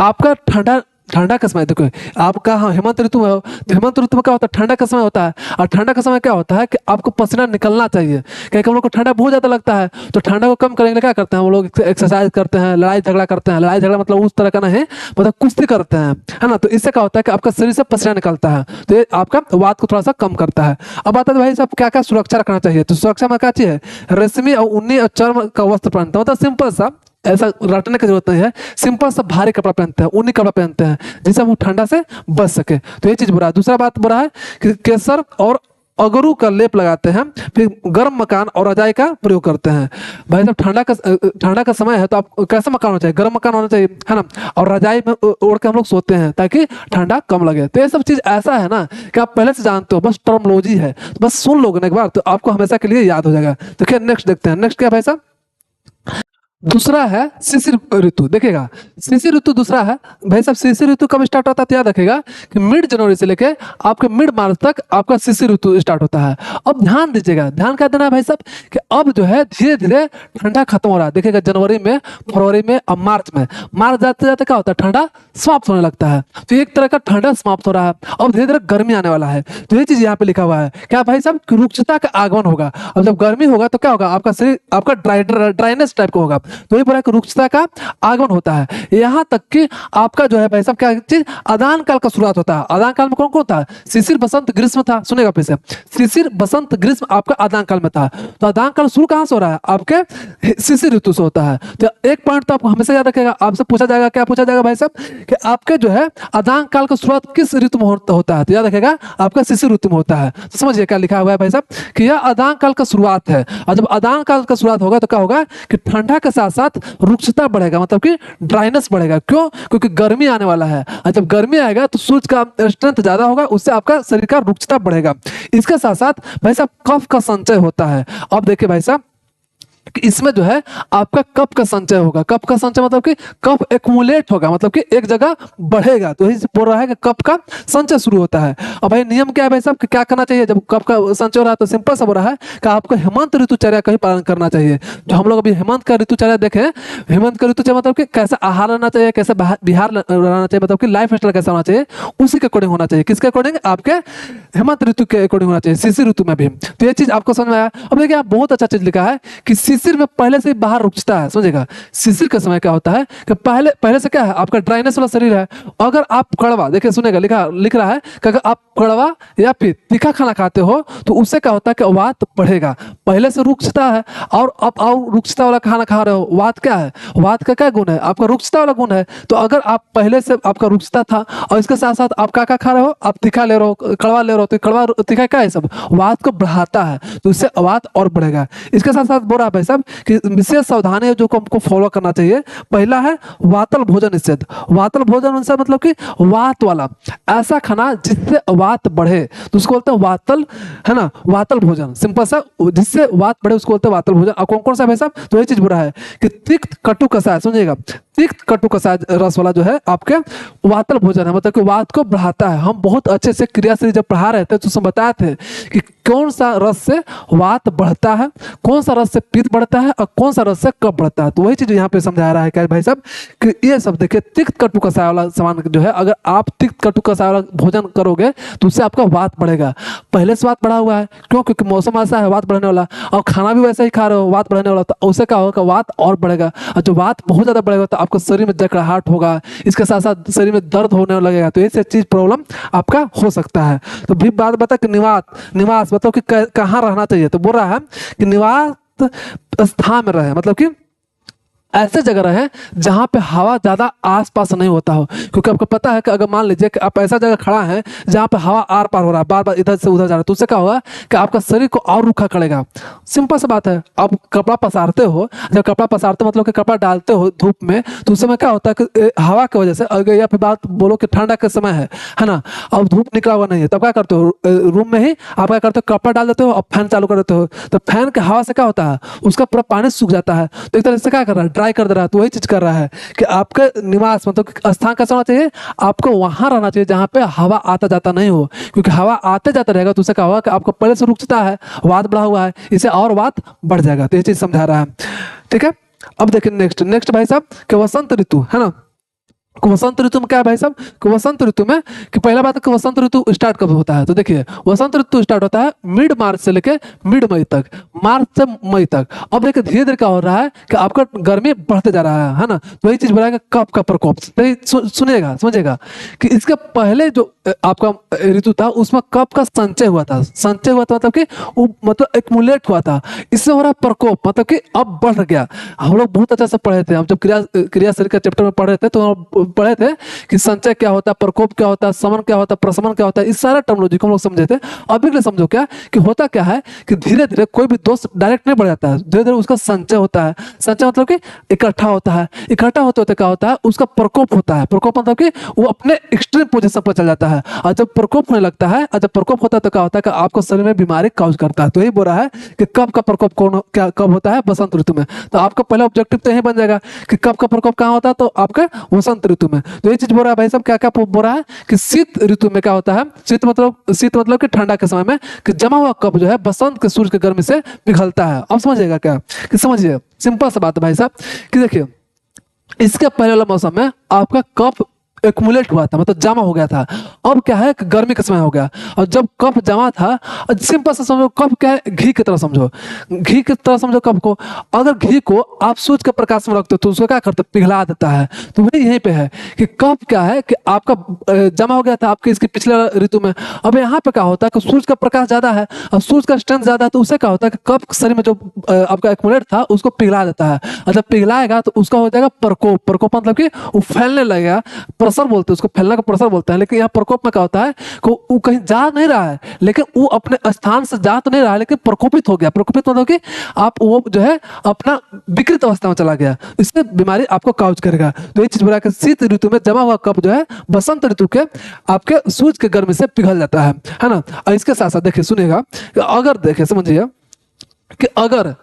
आपका ठंडा का समय, देखो आपका हाँ हेमंत ऋतु में हो, तो हेमंत ऋतु में क्या होता है, ठंडा का समय होता है। और ठंडा का समय क्या होता है कि आपको पसीना निकलना चाहिए, क्योंकि हम लोग को ठंडा बहुत ज्यादा लगता है। तो ठंडा को कम करने के लिए क्या करते हैं हम लोग, एक्सरसाइज करते हैं, लड़ाई झगड़ा करते हैं। लड़ाई झगड़ा मतलब उस तरह का नहीं, मतलब कुश्ती करते हैं, है ना। तो इससे क्या होता है कि आपका शरीर से पसीना निकलता है, तो ये आपका वात को थोड़ा सा कम करता है। अब आता है भाई साहब क्या क्या सुरक्षा रखना चाहिए। तो सुरक्षा में क्या चीज है, रेशमी और ऊनी और चर्म का वस्त्र पहनते हैं, मतलब सिंपल सा, ऐसा रटने की जरूरत नहीं है। सिंपल सा भारी कपड़ा पहनते हैं, ऊनी कपड़ा पहनते हैं, जिससे वो ठंडा से बच सके। तो ये चीज बुरा है। दूसरा बात बुरा है कि केसर और अगरू का लेप लगाते हैं, फिर गर्म मकान और रजाई का प्रयोग करते हैं। भाई साहब ठंडा का समय है, तो आप कैसा मकान होना चाहिए, गर्म मकान होना चाहिए, है ना। और रजाई में ओढ़ के हम लोग सोते हैं ताकि ठंडा कम लगे। तो ये सब चीज ऐसा है ना कि आप पहले से जानते हो, बस टर्मोलॉजी है, तो बस सुन लोगे ना एक बार तो आपको हमेशा के लिए याद हो जाएगा। तो खैर नेक्स्ट देखते हैं, नेक्स्ट क्या भाई साहब, दूसरा है शिशिर ऋतु। देखिएगा शिशिर ऋतु दूसरा है भाई साहब। शिशिर ऋतु कब स्टार्ट होता है, तो याद रखेगा कि मिड जनवरी से लेके आपके मिड मार्च तक आपका शिशिर ऋतु स्टार्ट होता है। अब ध्यान दीजिएगा, ध्यान क्या देना है भाई साहब कि अब जो है धीरे धीरे ठंडा खत्म हो रहा है। देखिएगा जनवरी में, फरवरी में, अब मार्च में, मार्च जाते जाते क्या होता है, ठंडा समाप्त होने लगता है। तो एक तरह का ठंडा समाप्त हो रहा है, अब धीरे धीरे गर्मी आने वाला है। तो ये चीज यहाँ पे लिखा हुआ है क्या भाई साहब, रुक्षता का आगमन होगा। अब जब गर्मी होगा तो क्या होगा, आपका शरीर आपका ड्राइनेस टाइप का होगा। तो ये पूरा रुक्षता का आगमन होता है। यहाँ तक कि आपका जो है भाई साहब क्या चीज, आदान काल का शुरुआत होता है। आदान काल में कौन कौन था, शिशिर बसंत ग्रीष्म था। सुनेगा फिर से, शिशिर बसंत ग्रीष्म आपका आदान काल में था। तो आदान काल शुरू कहां से हो रहा है, आपके शिशिर ऋतु से होता है। तो एक पॉइंट तो आपको हमेशा याद रखेगा, आपसे पूछा जाएगा, क्या पूछा जाएगा भाई साहब कि आपके जो है आदान काल का शुरुआत किस ऋतु में होता है। तो याद रखेगा आपका शिशिर ऋतु में होता है। तो समझिए क्या लिखा हुआ है भाई साहब कि यह आदान काल का शुरुआत है। और जब आदान काल का शुरुआत होगा तो क्या होगा कि ठंडा के साथ साथ रुक्षता बढ़ेगा, मतलब कि ड्राइनेस बढ़ेगा। क्यों? क्योंकि गर्मी आने वाला है, और जब गर्मी आएगा तो सूर्य का स्ट्रेंथ ज्यादा होगा, उससे आपका शरीर का रुक्षता बढ़ेगा। इसके साथ साथ भाई साहब कफ का संचय होता है। अब देखिए भाई साहब इसमें जो है आपका कप का संचय होगा। कप का संचय मतलब कि कप एक्युमुलेट होगा, मतलब कि एक जगह बढ़ेगा। तो यही बोल रहा है कि कप का संचय शुरू होता है। अब भाई नियम क्या है भाई साहब कि क्या करना चाहिए जब कप का संचय हो रहा है, तो सिंपल सा बोल रहा है कि आपको हेमंत ऋतुचर्या का ही पालन करना चाहिए। जो हम लोग अभी हेमंत का ऋतुचर्या देखे, हेमंत का ऋतुचर्या मतलब कि कैसा आहार लेना चाहिए, कैसे बिहार रहना चाहिए, मतलब कि लाइफ स्टाइल कैसा होना चाहिए, उसी के अकॉर्डिंग होना चाहिए। किसके अकॉर्डिंग, आपके हेमंत ऋतु के अकॉर्डिंग होना चाहिए, शिशिर ऋतु में भी। तो ये चीज आपको समझ में आया। अब देखिए आप बहुत अच्छा चीज लिखा है कि शिशिर में पहले से बाहर रुकता है। समझेगा शिशिर के समय क्या होता है कि पहले से क्या है, आपका ड्राइनेस वाला शरीर है। अगर आप कड़वा, देखिए सुनेगा लिख रहा है कि अगर आप कड़वा या फिर तीखा खाना खाते हो तो उससे क्या होता है कि वात बढ़ेगा। पहले से रुक्षता है और अब रुक्षता वाला खाना खा रहे हो, वात क्या है, वात का क्या गुण है, आपका रुक्षता वाला गुण है। तो अगर आप पहले से आपका रुक्षता था और इसके साथ साथ आप क्या खा रहे हो, आप तीखा ले रहे हो, कड़वा ले रहे हो, तो कड़वा तीखा क्या है, सब वात को बढ़ाता है, तो इससे वात और बढ़ेगा। इसके साथ साथ बोल रहा है भाई साहब कि विशेष सावधानी जो हमको फॉलो करना चाहिए। पहला है वातल भोजन निषेध। वातल भोजन निषेध मतलब कि वात वाला ऐसा खाना जिससे वात बढ़े, तो उसको बोलते हैं वातल, है ना, वातल भोजन। सिंपल सा, जिससे वात बढ़े उसको बोलते हैं वातल भोजन। और कौन कौन सा भाई साहब, तो ये चीज बुरा है कि तिक्त कटु कषाय, समझिएगा तिक्त कटु कषाय रस वाला जो है आपके वातल भोजन है, मतलब कि वात को बढ़ाता है। हम बहुत अच्छे से क्रियाशील जब पढ़ा रहे थे तो उसमें बताए थे कि कौन सा रस से वात बढ़ता है, कौन सा रस से पित्त बढ़ता है और कौन सा रस है कब बढ़ता है। तो वही चीज यहाँ पे समझा रहा है क्या भाई साहब कि ये सब देखिए तिक्त कटु कसाय वाला सामान जो है, अगर आप तिक्त कटु कसाय वाला भोजन करोगे तो उससे आपका वात बढ़ेगा। पहले से वात बढ़ा हुआ है, क्यों? क्योंकि मौसम ऐसा है वात बढ़ने वाला, और खाना भी वैसे ही खा रहे हो वात बढ़ने वाला, तो उससे क्या होगा वात और बढ़ेगा। और जो वात बहुत ज्यादा बढ़ेगा तो आपको शरीर में जकड़ाहट होगा, इसके साथ साथ शरीर में दर्द होने लगेगा। तो ऐसे चीज प्रॉब्लम आपका हो सकता है। तो भी बात बता कि निवास मतलब कि कहाँ रहना चाहिए। तो बोल रहा है कि निवास स्थान में रहे, मतलब कि ऐसे जगह रहे जहां पे हवा ज्यादा आसपास नहीं होता हो। क्योंकि आपको पता है कि अगर मान लीजिए कि आप ऐसा जगह खड़ा है जहां पे हवा आर पार हो रहा है, बार बार इधर से उधर जा रहा है, तो उससे क्या होगा कि आपका शरीर को और रूखा करेगा। सिंपल सी बात है, आप कपड़ा पसारते हो, जब कपड़ा पसारते हो मतलब कि कपड़ा डालते हो धूप में, तो उस समय क्या होता है कि हवा की वजह से, अगर या फिर बात बोलो कि ठंडा के समय है ना, अब धूप निकला हुआ नहीं है, तब क्या करते हो रूम में ही आप क्या करते हो कपड़ा डाल देते हो और फैन चालू कर देते हो। तो फैन के हवा से क्या होता है उसका पूरा पानी सूख जाता है। तो एक तरह से क्या कर रहा है ड्राई कर दे रहा है। तो वही चीज कर रहा है कि आपका निवास मतलब स्थान कैसा होना चाहिए, आपको वहां रहना चाहिए जहां पे हवा आता जाता नहीं हो। क्योंकि हवा आते जाता रहेगा तो उससे क्या होगा कि आपको पहले से रुकता है, वात बढ़ा हुआ है, इसे और वात बढ़ जाएगा। तो ये चीज समझा रहा है, ठीक है। अब देखिए नेक्स्ट भाई साहब कि वसंत ऋतु है ना, वसंत ऋतु में क्या है भाई साहब कि वसंत ऋतु में कि पहला बात है कि वसंत ऋतु स्टार्ट कब होता है। तो देखिए वसंत ऋतु स्टार्ट होता है मिड मार्च से लेके मिड मई तक, मार्च से मई तक। अब देखिए धीरे धीरे क्या हो रहा है कि आपका गर्मी बढ़ते जा रहा है ना। तो वही चीज बढ़ाएगा कप का प्रकोप। सुनिएगा समझिएगा कि इसके पहले जो आपका ऋतु था उसमें कप का संचय हुआ था मतलब कि मतलब एक्मुलेट हुआ था। इससे हो रहा प्रकोप मतलब कि अब बढ़ गया। हम लोग बहुत अच्छा से पढ़े थे, हम जब क्रिया शरीर का चैप्टर में पढ़ रहे थे तो पढ़े थे कि संचय क्या होता है, प्रकोप क्या होता है, समन क्या होता है, प्रशमन क्या होता है, इस सारा टर्मिनोलॉजी को हम लोग समझे थे। अभी के लिए समझो क्या कि होता क्या है कि धीरे धीरे कोई भी दोष डायरेक्ट नहीं बढ़ जाता है, धीरे धीरे उसका संचय होता है। संचय मतलब कि इकट्ठा होता है, इकट्ठा होते होते क्या होता है उसका प्रकोप होता है। प्रकोप मतलब कि वो अपने एक्सट्रीम पोजीशन पर चल जाता है। और जब प्रकोप होने लगता है और जब प्रकोप होता है तो क्या होता है कि आपको शरीर में बीमारी काउज करता है। तो यही बोल रहा है कि कब का प्रकोप कब होता है, वसंत ऋतु में। तो आपका पहला ऑब्जेक्टिव तो यही बन जाएगा कि कब का प्रकोप कहाँ होता है, तो आपका वसंत ऋतु में। तो ये चीज बोल रहा है भाई साहब क्या क्या बोल रहा है कि शीत ऋतु में क्या होता है, शीत मतलब कि ठंडा के समय में कि जमा हुआ कप जो है बसंत के सूर्य के गर्मी से पिघलता है। अब समझिएगा क्या कि समझिए सिंपल सा बात है भाई साहब कि देखिए इसके पहले वाला मौसम में आपका कप एक्मुलेट हुआ था मतलब जमा हो गया था। अब क्या है कि गर्मी का समय हो गया, और जब कप जमा था, सिंपल से समझो कप क्या है, घी की तरह समझो, घी की तरह समझो कप को। अगर घी को आप सूरज के प्रकाश में रखते हो तो उसको क्या करते पिघला देता है। तो वही यहीं पे है कि कप क्या है कि आपका जमा हो गया था आपके इसके पिछले ऋतु में। अब यहाँ पे क्या होता है कि सूरज का प्रकाश ज्यादा है और सूरज का स्ट्रेंथ ज्यादा है, तो उससे क्या होता है कि कप शरीर में जो आपका एक्मुलेट था उसको पिघला देता है। और जब पिघलाएगा तो उसका हो जाएगा प्रकोप। प्रकोप मतलब कि वो फैलने लगेगा, प्रसर बोलते हैं उसको, फैलना का प्रसर बोलते हैं। लेकिन यहाँ प्रकोप में क्या होता है कि वो कहीं जा नहीं रहा है, लेकिन वो अपने स्थान से जा तो नहीं रहा है, लेकिन प्रकोपित हो गया। प्रकोपित मतलब कि आप वो जो है अपना विकृत अवस्था में चला गया, इससे बीमारी आपको काउज करेगा। तो ये चीज बोला कि शीत ऋतु में जमा हुआ कप जो है बसंत ऋतु के आपके सूरज के गर्मी से पिघल जाता है ना। और इसके साथ साथ देखिए सुनिएगा कि अगर देखिए समझिए कि अगर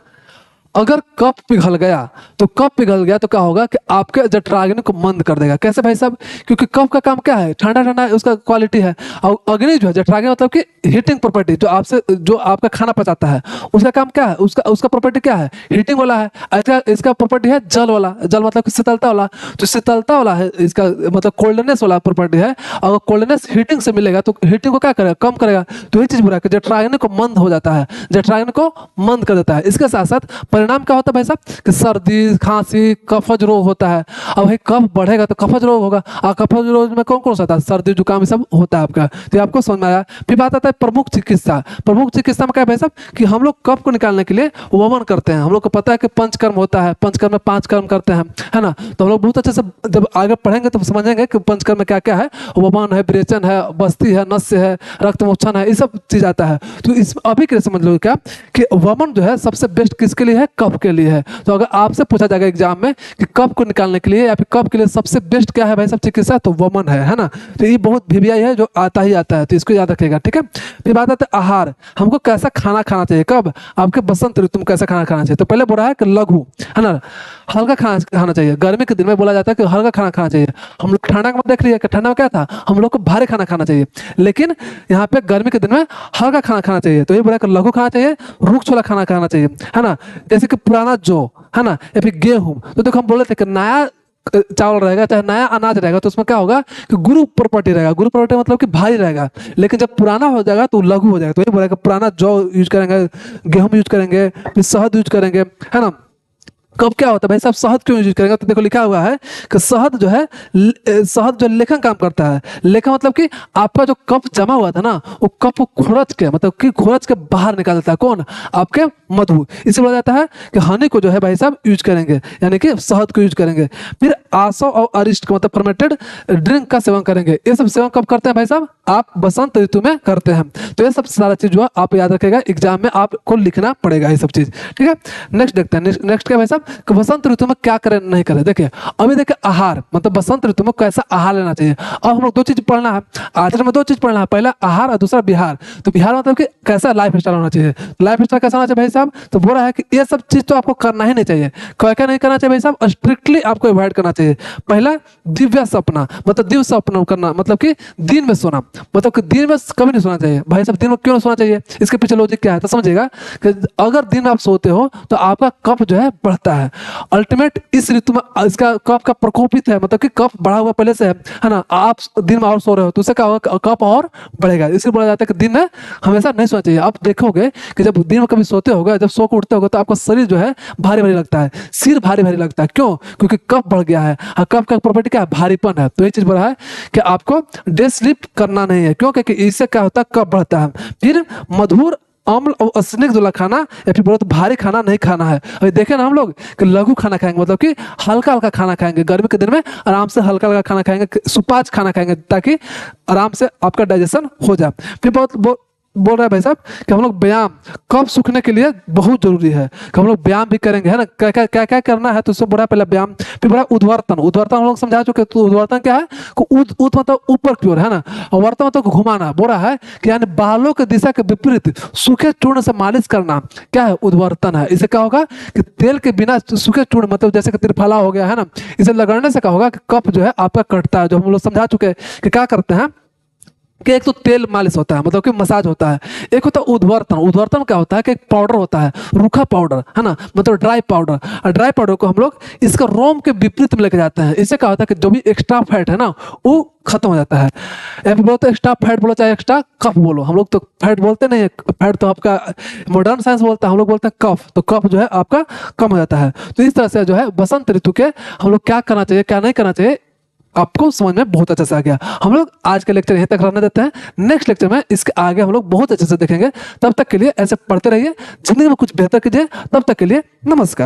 कप पिघल गया तो क्या होगा कि आपके जठराग्नि को मंद कर देगा। कैसे भाई साहब, क्योंकि कप का काम क्या है, ठंडा ठंडा उसका क्वालिटी है। और अग्नि जो है जठराग्नि मतलब कि हीटिंग प्रॉपर्टी, जो आपका खाना पचाता है उसका काम क्या है, उसका प्रॉपर्टी क्या है, हीटिंग वाला है। इसका प्रॉपर्टी है जल वाला, जल मतलब कि शीतलता वाला। तो शीतलता वाला है इसका मतलब कोल्डनेस वाला प्रॉपर्टी है। अगर कोल्डनेस हीटिंग से मिलेगा तो हीटिंग को क्या करेगा, कम करेगा। तो ये चीज बुरा है कि जठराग्नि को मंद हो जाता है, जठराग्नि को मंद कर देता है। इसके साथ साथ परिणाम क्या होता है भाई साहब कि सर्दी खांसी कफज रोग होता है। अब भाई कफ बढ़ेगा तो कफज रोग होगा, और कफज रोग में कौन कौन सा होता है, सर्दी जुकाम ये सब होता है आपका। तो आपको समझ में आया। फिर बात आता है प्रमुख चिकित्सा। प्रमुख चिकित्सा में क्या है भाई साहब कि हम लोग कफ को निकालने के लिए वमन करते हैं। हम लोग को पता है कि पंचकर्म होता है, पंचकर्म में 5 कर्म करते हैं, है ना। तो हम लोग बहुत अच्छे से जब आगे पढ़ेंगे तो समझेंगे कि पंचकर्म में क्या क्या है, वमन है, विरेचन है, बस्ती है, नस्य है, रक्त मोक्षण है, ये सब चीज आता है। तो इस अभी के लिए समझ लो क्या कि वमन जो है सबसे बेस्ट किसके लिए है, कफ के लिए है। तो अगर आपसे पूछा जाएगा एग्जाम में कि कफ को निकालने के लिए या फिर कफ के लिए सबसे बेस्ट क्या है भाई साहब चिकित्सा, तो वमन है ना। तो ये बहुत वीवीआई है जो आता ही आता है, तो इसको याद रखिएगा, ठीक है। फिर बात आती है आहार, हमको कैसा खाना खाना चाहिए, कब, आपके बसंत ऋतु में कैसा खाना खाना चाहिए। तो पहले बोल रहा है कि लघु, है ना, हल्का खाना खाना चाहिए। गर्मी के दिन में बोला जाता है कि हल्का खाना खाना चाहिए। हम लोग ठंडा में देख लिया कि ठंडा में क्या था, हम लोग को भारी खाना खाना चाहिए, लेकिन यहाँ पे गर्मी के दिन में हल्का खाना खाना चाहिए। तो ये बोला कि लघु खाना चाहिए, रुक्ष वाला खाना खाना चाहिए, है ना। जैसे जैसे कि पुराना जौ है ना, या फिर गेहूं, तो देखो हम बोले थे कि नया चावल रहेगा चाहे नया अनाज रहेगा तो उसमें क्या होगा कि गुरु प्रॉपर्टी रहेगा। गुरु प्रॉपर्टी मतलब कि भारी रहेगा, लेकिन जब पुराना हो जाएगा तो लघु हो जाएगा। तो ये बोलेगा पुराना जौ यूज करेंगे, गेहूं यूज करेंगे, फिर शहद यूज करेंगे, है ना। कब क्या होता है भाई साहब, शहद क्यों यूज करेंगे, तो देखो लिखा हुआ है कि शहद जो है शहद जो लेखन काम करता है। लेखन मतलब कि आपका जो कफ जमा हुआ था ना, वो कफ को खुरच के मतलब कि खुरच के बाहर निकाल देता है। कौन? आपके मधु। इसे बोला जाता है कि हनी को जो है भाई साहब यूज करेंगे, यानी कि शहद को यूज करेंगे। फिर आसव और अरिष्ट का मतलब फर्मेंटेड ड्रिंक का सेवन करेंगे। ये सब सेवन कब करते हैं भाई साहब, आप बसंत ऋतु में करते हैं। तो ये सब सारा चीज जो है आप याद रखेगा, एग्जाम में आपको लिखना पड़ेगा ये सब चीज, ठीक है। नेक्स्ट देखते हैं, नेक्स्ट क्या भाई साहब कि बसंत ऋतु में क्या करें नहीं करें। देखिए अभी देखिए आहार मतलब बसंत ऋतु में कैसा आहार लेना चाहिए। अब हम लोग दो चीज पढ़ना है, आचरण में दो चीज पढ़ना है, पहला आहार और दूसरा बिहार। तो बिहार मतलब कि कैसा लाइफ स्टाइल होना चाहिए, लाइफ स्टाइल कैसा होना चाहिए भाई साहब, तो बोल रहा है कि ये सब चीज तो आपको करना ही नहीं चाहिए। क्या क्या नहीं करना चाहिए भाई साहब, स्ट्रिक्टली आपको अवॉइड करना चाहिए। पहला दिव्य सपना मतलब दिव्य सपना करना, मतलब कि दिन में सोना, मतलब कि दिन में कभी नहीं सोना चाहिए। भाई साहब दिन में क्यों नहीं सोना चाहिए, इसके पीछे लॉजिक क्या है तो समझिएगा कि अगर दिन में आप सोते हो तो आपका कफ जो है बढ़ता है। अल्टीमेट इस ऋतु में इसका कफ का प्रकोपित है, मतलब कि कफ बढ़ा हुआ पहले से है ना, आप दिन में और सो रहे हो तो उससे क्या होगा, कफ और बढ़ेगा। इसलिए बोला जाता है कि दिन में हमेशा नहीं सोना चाहिए। आप देखोगे कि जब दिन में कभी सोते होगा, जब सो के उठते होगा तो आपका शरीर जो है भारी भारी लगता है, सिर भारी भारी लगता है। क्यों? क्योंकि कफ बढ़ गया है। कफ का प्रॉपर्टी क्या है, भारीपन है। तो ये चीज बोला है कि आपको डे स्लीप करना नहीं है। क्यों? क्योंकि इससे क्या होता है, कफ बढ़ता है। फिर मधुर अम्ल और स्निग्ध वाला खाना या फिर बहुत भारी खाना नहीं खाना है। अभी देखे ना हम लोग कि लघु खाना खाएंगे, मतलब कि हल्का हल्का खाना खाएंगे। गर्मी के दिन में आराम से हल्का हल्का खाना खाएंगे, सुपाच्य खाना खाएंगे ताकि आराम से आपका डाइजेशन हो जाए। फिर बहुत बोल रहा है भाई साहब कि हम लोग व्यायाम कफ सूखने के लिए बहुत जरूरी है कि हम लोग व्यायाम भी करेंगे, है ना। क्या क्या क्या क्या करना है तो उससे बोला पहले व्यायाम, फिर बोला उद्वर्तन। उद्वर्तन हम लोग समझा चुके। तो उद्वर्तन क्या है, उद मतलब ऊपर की ओर, है ना, और वर्तन मतलब घुमाना। बोल रहा है कि यानी बालों के दिशा के विपरीत सूखे चूर्ण से मालिश करना क्या है, उद्वर्तन है। इससे क्या होगा कि तेल के बिना सूखे चूर्ण मतलब जैसे कि त्रिफला हो गया, है ना, इसे लगने से क्या होगा कि कफ जो है आपका कटता है। जो हम लोग समझा चुके हैं कि क्या करते हैं कि एक तो तेल मालिश होता है, मतलब कि मसाज होता है। एक होता है उद्वर्तन। उद्वर्तन क्या होता है कि एक पाउडर होता है, रूखा पाउडर, है ना, मतलब ड्राई पाउडर। और ड्राई पाउडर को हम लोग इसका रोम के विपरीत में लेके जाते हैं। इससे क्या होता है कि जो भी एक्स्ट्रा फैट है ना वो खत्म हो जाता है। या फिर बोलते एक्स्ट्रा फैट बोलो चाहे एक्स्ट्रा कफ बोलो, हम लोग तो फैट बोलते नहीं है, फैट तो आपका मॉडर्न साइंस बोलता है, हम लोग बोलते हैं कफ। तो कफ जो है आपका कम हो जाता है। तो इस तरह से जो है बसंत ऋतु के हम लोग क्या करना चाहिए क्या नहीं करना चाहिए आपको समझ में बहुत अच्छे से आ गया। हम लोग आज का लेक्चर यहीं तक रहने देते हैं। नेक्स्ट लेक्चर में इसके आगे हम लोग बहुत अच्छे से देखेंगे। तब तक के लिए ऐसे पढ़ते रहिए, जिंदगी में कुछ बेहतर कीजिए। तब तक के लिए नमस्कार।